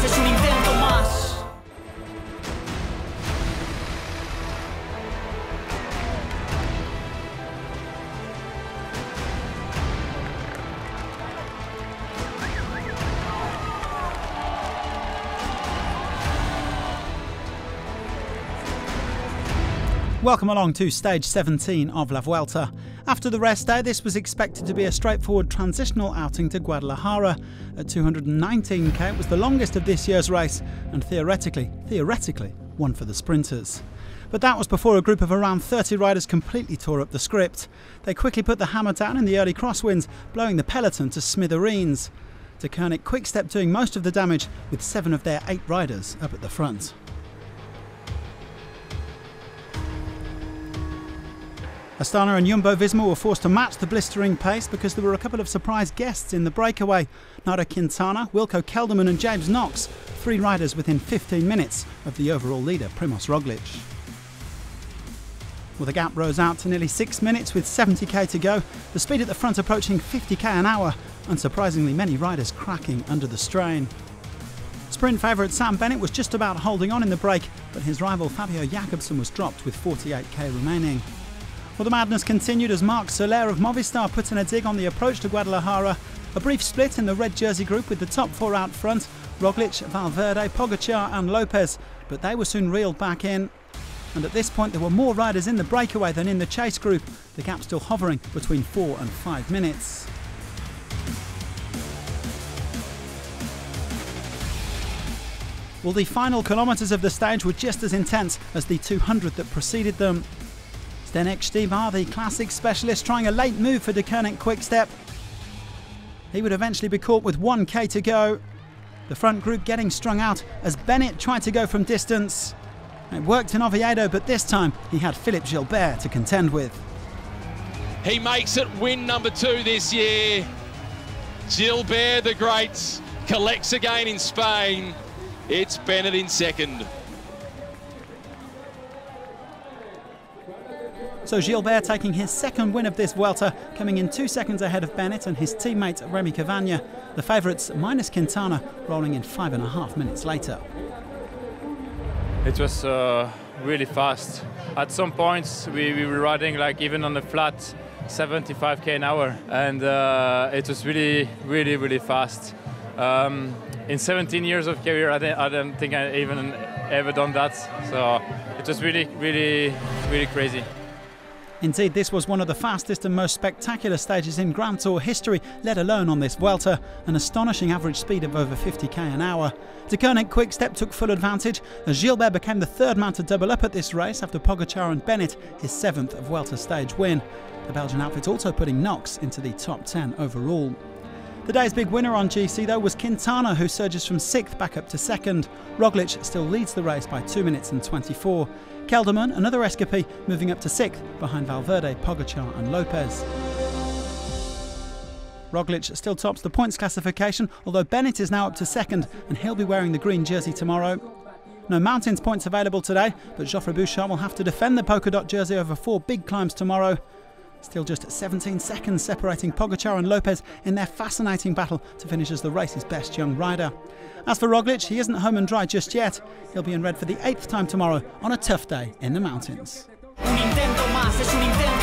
más, es un intento más. Welcome along to stage 17 of La Vuelta. After the rest day, this was expected to be a straightforward transitional outing to Guadalajara. At 219k, it was the longest of this year's race and theoretically, one for the sprinters. But that was before a group of around 30 riders completely tore up the script. They quickly put the hammer down in the early crosswinds, blowing the peloton to smithereens. Deceuninck Quick-Step doing most of the damage, with 7 of their 8 riders up at the front. Astana and Jumbo-Visma were forced to match the blistering pace because there were a couple of surprise guests in the breakaway. Nairo Quintana, Wilco Kelderman and James Knox, 3 riders within 15 minutes of the overall leader, Primož Roglic. Well, the gap rose out to nearly 6 minutes with 70k to go, the speed at the front approaching 50k an hour, unsurprisingly many riders cracking under the strain. Sprint favourite Sam Bennett was just about holding on in the break, but his rival Fabio Jakobsen was dropped with 48k remaining. Well, the madness continued as Marc Soler of Movistar put in a dig on the approach to Guadalajara. A brief split in the red jersey group with the top 4 out front, Roglic, Valverde, Pogačar and Lopez, but they were soon reeled back in. And at this point there were more riders in the breakaway than in the chase group, the gap still hovering between 4 and 5 minutes. Well, the final kilometres of the stage were just as intense as the 200 that preceded them. Zdeněk Štýbar, the classic specialist, trying a late move for Deceuninck Quick-Step. He would eventually be caught with 1k to go. The front group getting strung out as Bennett tried to go from distance. It worked in Oviedo, but this time he had Philippe Gilbert to contend with. He makes it win number 2 this year. Gilbert the Great collects again in Spain. It's Bennett in second. So Gilbert taking his second win of this Vuelta, coming in 2 seconds ahead of Bennett and his teammate Remy Cavagna. The favourites minus Quintana rolling in 5.5 minutes later. It was really fast. At some points we were riding like even on the flat 75k an hour, and it was really fast. In 17 years of career I don't think I even ever done that, so it was really crazy. Indeed, this was one of the fastest and most spectacular stages in Grand Tour history, let alone on this Vuelta, an astonishing average speed of over 50k an hour. Deceuninck Quick-Step took full advantage as Gilbert became the 3rd man to double up at this race after Pogačar and Bennett, his 7th Vuelta stage win. The Belgian outfit also putting Knox into the top 10 overall. The day's big winner on GC though was Quintana, who surges from 6th back up to 2nd. Roglic still leads the race by 2 minutes and 24. Kelderman, another SKP, moving up to 6th behind Valverde, Pogačar and Lopez. Roglic still tops the points classification, although Bennett is now up to 2nd and he'll be wearing the green jersey tomorrow. No mountains points available today, but Geoffrey Bouchard will have to defend the polka dot jersey over 4 big climbs tomorrow. Still just 17 seconds separating Pogačar and Lopez in their fascinating battle to finish as the race's best young rider. As for Roglic, he isn't home and dry just yet. He'll be in red for the 8th time tomorrow on a tough day in the mountains. Un intento más, es un intento